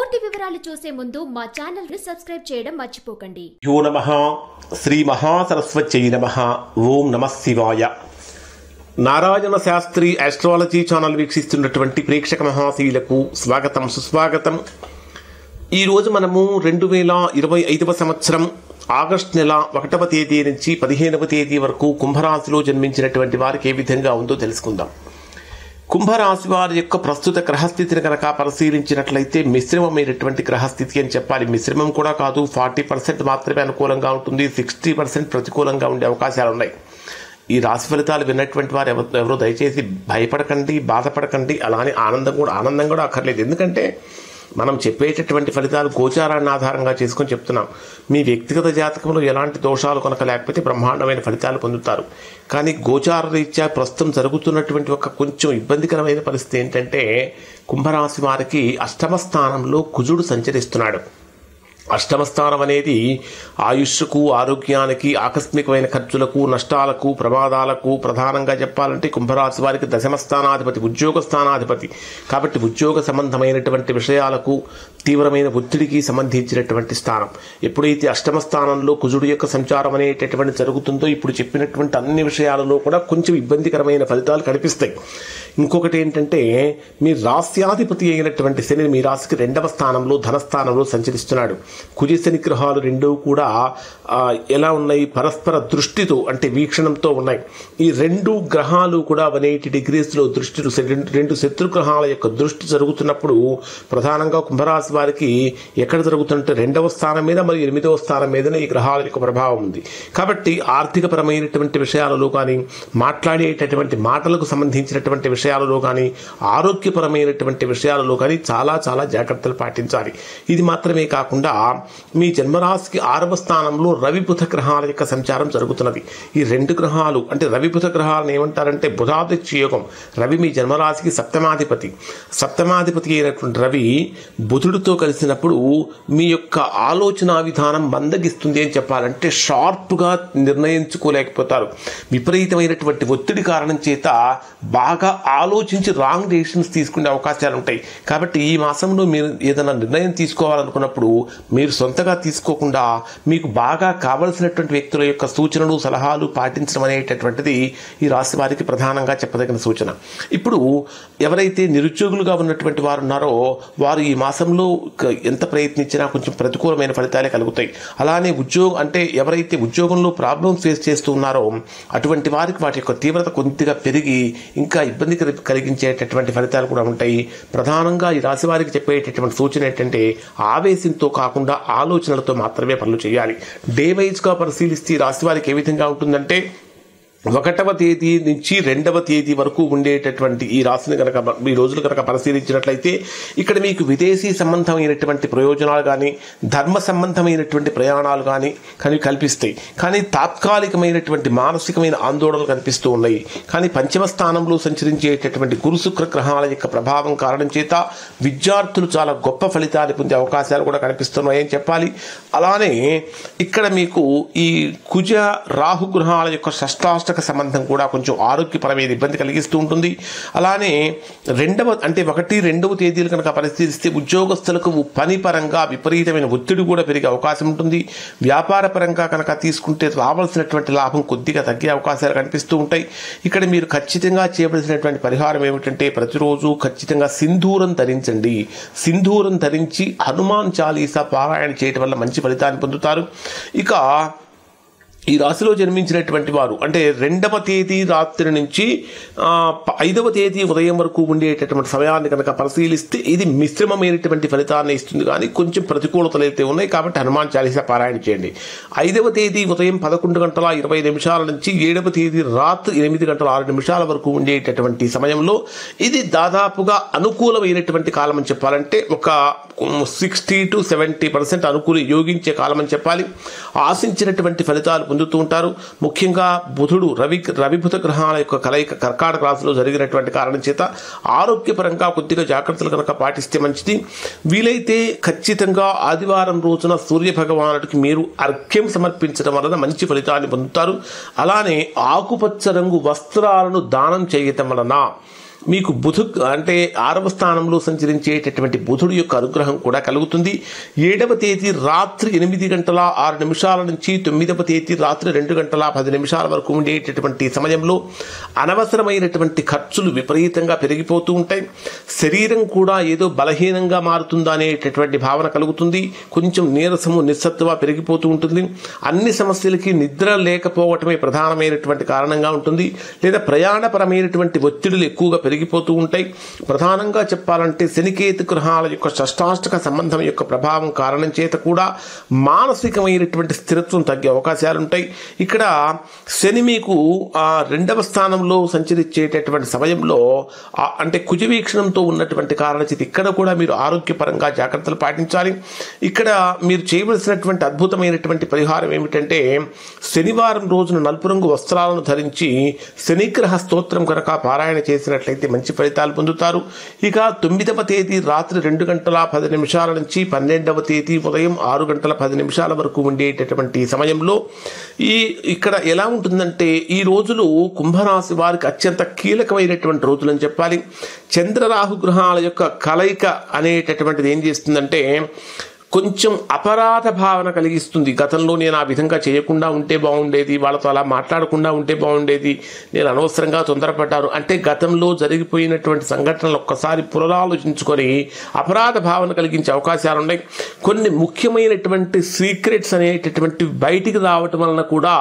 పూర్తి వివరాలు చూసే ముందు మా ఛానల్ ని సబ్స్క్రైబ్ చేయడం మర్చిపోకండి. యో నమః శ్రీ మహాసరస్వత్యై నమః. ఓం నమః శివాయ. నారాయణ శాస్త్రి ఆస్ట్రాలజీ ఛానల్ వీక్షిస్తున్నటువంటి ప్రేక్షక మహాశీలకు స్వాగతం సుస్వాగతం. ఈరోజు మనము 2025వ సంవత్సరం ఆగస్టు నెల 1వ తేదీ నుంచి 15వ తేదీ వరకు కుంభరాశిలో జన్మించినటువంటి వారికి ఏ విధంగా ఉందో తెలుసుకుందాం. కుంభరాశి వారి యొక్క ప్రస్తుత గ్రహస్థితిని కనుక పరిశీలించినట్లయితే మిశ్రమమైనటువంటి గ్రహస్థితి అని చెప్పాలి. మిశ్రమం కూడా కాదు, 40% మాత్రమే అనుకూలంగా ఉంటుంది, 60% ప్రతికూలంగా ఉండే అవకాశాలు ఉన్నాయి. ఈ రాశి ఫలితాలు విన్నటువంటి వారు ఎవరో దయచేసి భయపడకండి, బాధపడకండి, అలానే ఆనందం కూడా అక్కర్లేదు. ఎందుకంటే మనం చెప్పేటటువంటి ఫలితాలు గోచారాన్ని ఆధారంగా చేసుకొని చెప్తున్నాం. మీ వ్యక్తిగత జాతకంలో ఎలాంటి దోషాలు కనుక లేకపోతే బ్రహ్మాండమైన ఫలితాలు పొందుతారు. కానీ గోచార రీత్యా ప్రస్తుతం జరుగుతున్నటువంటి ఒక కొంచెం ఇబ్బందికరమైన పరిస్థితి ఏంటంటే కుంభరాశి వారికి అష్టమ స్థానంలో కుజుడు సంచరిస్తున్నాడు. అష్టమ స్థానం అనేది ఆయుష్కు, ఆరోగ్యానికి, ఆకస్మికమైన ఖర్చులకు, నష్టాలకు, ప్రమాదాలకు ప్రధానంగా చెప్పాలంటే కుంభరాశి వారికి దశమ స్థానాధిపతి, ఉద్యోగ స్థానాధిపతి. కాబట్టి ఉద్యోగ సంబంధమైనటువంటి విషయాలకు, తీవ్రమైన ఒత్తిడికి సంబంధించినటువంటి స్థానం. ఎప్పుడైతే అష్టమ స్థానంలో కుజుడు యొక్క సంచారం అనేటటువంటి జరుగుతుందో ఇప్పుడు చెప్పినటువంటి అన్ని విషయాలలో కూడా కొంచెం ఇబ్బందికరమైన ఫలితాలు కనిపిస్తాయి. ఇంకొకటి ఏంటంటే మీ రాస్యాధిపతి అయినటువంటి శని మీ రాశికి 2వ స్థానంలో ధనస్థానంలో సంచరిస్తున్నాడు. కుజ శని గ్రహాలు రెండూ కూడా ఎలా ఉన్నాయి? పరస్పర దృష్టితో అంటే వీక్షణంతో ఉన్నాయి. ఈ రెండు గ్రహాలు కూడా 180 డిగ్రీస్లో దృష్టిలు, రెండు శత్రుగ్రహాల యొక్క దృష్టి జరుగుతున్నప్పుడు ప్రధానంగా కుంభరాశి వారికి ఎక్కడ జరుగుతుంటే 2వ స్థానం మీద మరియు 8వ స్థానం మీదనే ఈ గ్రహాల యొక్క ప్రభావం ఉంది. కాబట్టి ఆర్థికపరమైనటువంటి విషయాలలో కానీ, మాట్లాడేటటువంటి మాటలకు సంబంధించినటువంటి విషయాలలో కానీ, ఆరోగ్యపరమైనటువంటి విషయాలలో కానీ చాలా చాలా జాగ్రత్తలు పాటించాలి. ఇది మాత్రమే కాకుండా మీ జన్మరాశికి 6వ స్థానంలో రవి బుధ గ్రహాల యొక్క సంచారం జరుగుతున్నది. ఈ రెండు గ్రహాలు అంటే రవి బుధ గ్రహాలను ఏమంటారంటే బుధాదిత్య యోగం. రవి మీ జన్మరాశికి సప్తమాధిపతి అయినటువంటి రవి బుధుడితో కలిసినప్పుడు మీ యొక్క ఆలోచన విధానం మందగిస్తుంది అని చెప్పాలంటే షార్ప్గా నిర్ణయించుకోలేకపోతారు. విపరీతమైనటువంటి ఒత్తిడి కారణం చేత బాగా ఆలోచించి రాంగ్ డెసిషన్స్ తీసుకునే అవకాశాలు ఉంటాయి. కాబట్టి ఈ మాసంలో మీరు ఏదైనా నిర్ణయం తీసుకోవాలనుకున్నప్పుడు మీరు సొంతగా తీసుకోకుండా మీకు బాగా కావలసినటువంటి వ్యక్తుల యొక్క సూచనలు, సలహాలు పాటించడం అనేటటువంటిది ఈ రాశి వారికి ప్రధానంగా చెప్పదగిన సూచన. ఇప్పుడు ఎవరైతే నిరుద్యోగులుగా ఉన్నటువంటి వారు ఉన్నారో వారు ఈ మాసంలో ఎంత ప్రయత్నించినా కొంచెం ప్రతికూలమైన ఫలితాలే కలుగుతాయి. అలానే అంటే ఎవరైతే ఉద్యోగంలో ప్రాబ్లమ్స్ ఫేస్ చేస్తూ ఉన్నారో అటువంటి వారికి వాటి యొక్క తీవ్రత కొద్దిగా పెరిగి ఇంకా ఇబ్బంది కలిగించేటటువంటి ఫలితాలు కూడా ఉంటాయి. ప్రధానంగా ఈ రాశి వారికి చెప్పేటటువంటి సూచన ఏంటంటే ఆవేశంతో కాకుండా ఆలోచనలతో మాత్రమే పనులు చేయాలి. డే వైజ్గా పరిశీలిస్తే ఈ రాశి వారికి ఏ విధంగా ఉంటుందంటే 1వ తేదీ నుంచి 2వ తేదీ వరకు ఉండేటటువంటి ఈ రాశిని కనుక ఈ రోజులు కనుక పరిశీలించినట్లయితే ఇక్కడ మీకు విదేశీ సంబంధమైనటువంటి ప్రయోజనాలు కానీ, ధర్మ సంబంధమైనటువంటి ప్రయాణాలు కానీ కల్పిస్తాయి. కానీ తాత్కాలికమైనటువంటి మానసికమైన ఆందోళనలు కనిపిస్తూ ఉన్నాయి. కానీ పంచమ స్థానంలో సంచరించేటటువంటి గురు శుక్ర గ్రహాల యొక్క ప్రభావం కారణం చేత విద్యార్థులు చాలా గొప్ప ఫలితాలు పొందే అవకాశాలు కూడా కనిపిస్తున్నాయని చెప్పాలి. అలానే ఇక్కడ మీకు ఈ కుజ రాహు గ్రహాల యొక్క షష్టాష్టక సంబంధం కూడా కొంచెం ఆరోగ్యపరమైన ఇబ్బంది కలిగిస్తూ ఉంటుంది. అలానే 1-2వ తేదీలు కనుక పరిశీలిస్తే ఉద్యోగస్తులకు పని పరంగా విపరీతమైన ఒత్తిడి కూడా పెరిగే అవకాశం ఉంటుంది. వ్యాపార పరంగా కనుక తీసుకుంటే రావాల్సినటువంటి లాభం కొద్దిగా తగ్గే అవకాశాలు కనిపిస్తూ ఉంటాయి. ఇక్కడ మీరు ఖచ్చితంగా చేయవలసినటువంటి పరిహారం ఏమిటంటే ప్రతిరోజు ఖచ్చితంగా సింధూరం ధరించండి. సింధూరం ధరించి హనుమాన్ చాలీసా పారాయణ చేయడం వల్ల మంచి ఫలితాన్ని పొందుతారు. ఇక ఈ రాశిలో జన్మించినటువంటి వారు అంటే 2వ తేదీ రాత్రి నుంచి 5వ తేదీ ఉదయం వరకు ఉండేటటువంటి సమయాన్ని కనుక పరిశీలిస్తే ఇది మిశ్రమమైనటువంటి ఫలితాన్ని ఇస్తుంది. కానీ కొంచెం ప్రతికూలతలు అయితే ఉన్నాయి. కాబట్టి హనుమాన్ చాలీసా పారాయణ చేయండి. 5వ తేదీ ఉదయం 11:20 నుంచి 7వ తేదీ రాత్రి 8:06 వరకు ఉండేటటువంటి సమయంలో ఇది దాదాపుగా అనుకూలమైనటువంటి కాలం అని చెప్పాలంటే ఒక 60 to 70% అనుకూలి యోగించే కాలం అని చెప్పాలి. ఆశించినటువంటి ఫలితాలు పొందుతూ ఉంటారు. ముఖ్యంగా బుధుడు రవి బుధ గ్రహాల యొక్క కలయిక కర్కాటక రాశిలో జరిగినటువంటి కారణం చేత ఆరోగ్యపరంగా కొద్దిగా జాగ్రత్తలు కనుక పాటిస్తే మంచిది. వీలైతే ఖచ్చితంగా ఆదివారం రోజున సూర్య భగవానుడికి మీరు అర్ఘ్యం సమర్పించడం వలన మంచి ఫలితాన్ని పొందుతారు. అలానే ఆకుపచ్చ రంగు వస్త్రాలను దానం చేయటం వలన మీకు అంటే 6వ స్థానంలో సంచరించేటటువంటి బుధుడు యొక్క అనుగ్రహం కూడా కలుగుతుంది. 7వ తేదీ రాత్రి 8:06 నుంచి 9వ తేదీ రాత్రి 2:10 వరకు ఉండేటటువంటి సమయంలో అనవసరమైనటువంటి ఖర్చులు విపరీతంగా పెరిగిపోతూ ఉంటాయి. శరీరం కూడా ఏదో బలహీనంగా మారుతుందా అనేటటువంటి భావన కలుగుతుంది. కొంచెం నీరసము నిస్సత్తువ పెరిగిపోతూ ఉంటుంది. అన్ని సమస్యలకి నిద్ర లేకపోవటమే ప్రధానమైనటువంటి కారణంగా ఉంటుంది. లేదా ప్రయాణపరమైనటువంటి ఒత్తిడులు ఎక్కువగా పెరిగిపోతూ ఉంటాయి. ప్రధానంగా చెప్పాలంటే శనికేతు గ్రహాల యొక్క షష్టాష్టక సంబంధం యొక్క ప్రభావం కారణం చేత కూడా మానసికమైనటువంటి స్థిరత్వం తగ్గే అవకాశాలు ఉంటాయి. ఇక్కడ శని మీకు 2వ స్థానంలో సంచరించేటటువంటి సమయంలో అంటే కుజవీక్షణంతో ఉన్నటువంటి కారణం చేత ఇక్కడ కూడా మీరు ఆరోగ్యపరంగా జాగ్రత్తలు పాటించాలి. ఇక్కడ మీరు చేయవలసినటువంటి అద్భుతమైనటువంటి పరిహారం ఏమిటంటే శనివారం రోజున నలుపు రంగు వస్త్రాలను ధరించి శనిగ్రహ స్తోత్రం కనుక పారాయణ చేసినట్లయితే మంచి ఫలితాలు పొందుతారు. ఇక 9వ తేదీ రాత్రి 2:10 నుంచి 12వ తేదీ ఉదయం 6:10 వరకు ఉండేటటువంటి సమయంలో ఇక్కడ ఎలా ఉంటుందంటే ఈ రోజులు కుంభరాశి వారికి అత్యంత కీలకమైనటువంటి రోజులు అని చెప్పాలి. చంద్రరాహు గ్రహాల యొక్క కలయిక అనేటటువంటిది ఏం చేస్తుందంటే కొంచెం అపరాధ భావన కలిగిస్తుంది. గతంలో నేను ఆ విధంగా చేయకుండా ఉంటే బాగుండేది, వాళ్ళతో అలా మాట్లాడకుండా ఉంటే బాగుండేది, నేను అనవసరంగా తొందరపడ్డాను అంటే గతంలో జరిగిపోయినటువంటి సంఘటనలు ఒక్కసారి పునరాలోచించుకొని అపరాధ భావన కలిగించే అవకాశాలు ఉన్నాయి. కొన్ని ముఖ్యమైనటువంటి సీక్రెట్స్ అనేటటువంటి బయటికి రావటం వలన కూడా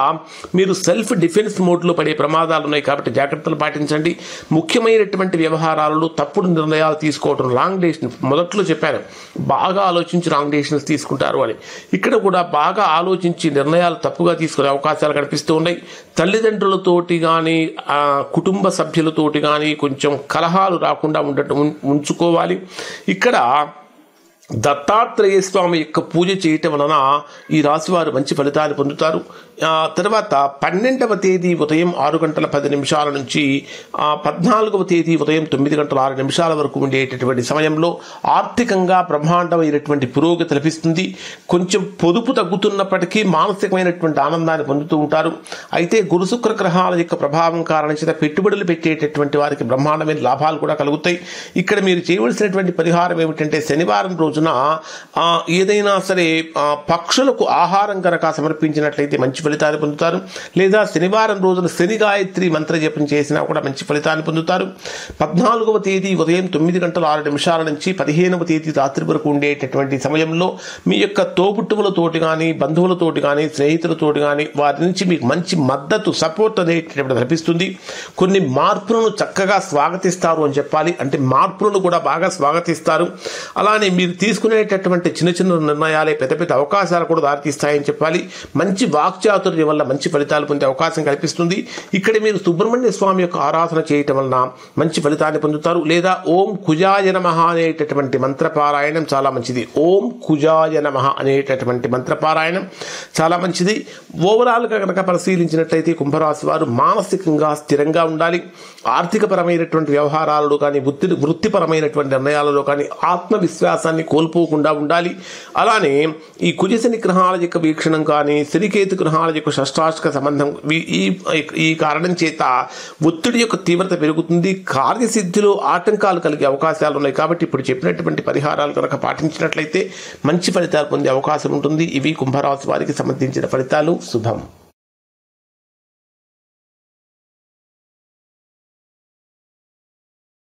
మీరు సెల్ఫ్ డిఫెన్స్ మోడ్లో పడే ప్రమాదాలు ఉన్నాయి. కాబట్టి జాగ్రత్తలు పాటించండి. ముఖ్యమైనటువంటి వ్యవహారాలలో తప్పుడు నిర్ణయాలు తీసుకోవటం, రాంగ్ డెసిషన్, మొదట్లో చెప్పాను బాగా ఆలోచించి రాంగ్ డెసిషన్స్ తీసుకుంటారు అని. ఇక్కడ కూడా బాగా ఆలోచించి నిర్ణయాలు తప్పుగా తీసుకునే అవకాశాలు కనిపిస్తూ ఉన్నాయి. తల్లిదండ్రులతోటి కానీ కుటుంబ సభ్యులతోటి కానీ కొంచెం కలహాలు రాకుండా ఉంచుకోవాలి. ఇక్కడ దత్తాత్రేయ స్వామి యొక్క పూజ చేయటం వలన ఈ రాశి వారు మంచి ఫలితాలు పొందుతారు. తర్వాత 12వ తేదీ ఉదయం 6:10 నుంచి 14వ తేదీ ఉదయం 9:06 వరకు ఉండేటటువంటి సమయంలో ఆర్థికంగా బ్రహ్మాండమైనటువంటి పురోగతి లభిస్తుంది. కొంచెం పొదుపు తగ్గుతున్నప్పటికీ మానసికమైనటువంటి ఆనందాన్ని పొందుతూ ఉంటారు. అయితే గురు శుక్ర గ్రహాల యొక్క ప్రభావం కారణం చేత పెట్టుబడులు పెట్టేటటువంటి వారికి బ్రహ్మాండమైన లాభాలు కూడా కలుగుతాయి. ఇక్కడ మీరు చేయవలసినటువంటి పరిహారం ఏమిటంటే శనివారం రోజున ఏదైనా సరే పక్షులకు ఆహారం కనుక సమర్పించినట్లయితే మంచి ఫలితాన్ని పొందుతారు. లేదా శనివారం రోజున శని గాయత్రి మంత్ర జపం చేసినా కూడా మంచి ఫలితాన్ని పొందుతారు. 14వ తేదీ ఉదయం 9:06 నుంచి 15వ తేదీ రాత్రి వరకు ఉండేటటువంటి సమయంలో మీ యొక్క తోబుట్టువులతోటి కానీ బంధువులతోటి కానీ స్నేహితులతోటి కానీ వారి నుంచి మీకు మంచి మద్దతు సపోర్ట్ అనేటటువంటి లభిస్తుంది. కొన్ని మార్పులను చక్కగా స్వాగతిస్తారు అని చెప్పాలి. అంటే మార్పులను కూడా బాగా స్వాగతిస్తారు. అలానే మీరు తీసుకునేటటువంటి చిన్న చిన్న నిర్ణయాలే పెద్ద పెద్ద అవకాశాలు కూడా దారితీస్తాయని చెప్పాలి. మంచి వాక్చాతుర్యం వల్ల మంచి ఫలితాలు పొందే అవకాశం కల్పిస్తుంది. ఇక్కడ మీరు సుబ్రహ్మణ్య స్వామి యొక్క ఆరాధన చేయటం వలన మంచి ఫలితాన్ని పొందుతారు. లేదా ఓం కుజాయ నమః అనేటటువంటి మంత్రపారాయణం చాలా మంచిది. ఓం కుజాయ నమః అనేటటువంటి మంత్రపారాయణం చాలా మంచిది. ఓవరాల్గా కనుక పరిశీలించినట్లయితే కుంభరాశి వారు మానసికంగా స్థిరంగా ఉండాలి. ఆర్థికపరమైనటువంటి వ్యవహారాలలో కానీ వృత్తిపరమైనటువంటి నిర్ణయాలలో కానీ ఆత్మవిశ్వాసాన్ని కోల్పోకుండా ఉండాలి. అలానే ఈ కుజశని గ్రహాల యొక్క వీక్షణం కానీ శనికేతు గ్రహాల యొక్క షష్టాష్టక సంబంధం ఈ కారణం చేత ఒత్తిడి యొక్క తీవ్రత పెరుగుతుంది. కార్యసిద్ధిలో ఆటంకాలు కలిగే అవకాశాలు ఉన్నాయి. కాబట్టి ఇప్పుడు చెప్పినటువంటి పరిహారాలు కనుక పాటించినట్లయితే మంచి ఫలితాలు పొందే అవకాశం ఉంటుంది. ఇవి కుంభరాశి వారికి సంబంధించిన ఫలితాలు. శుభం.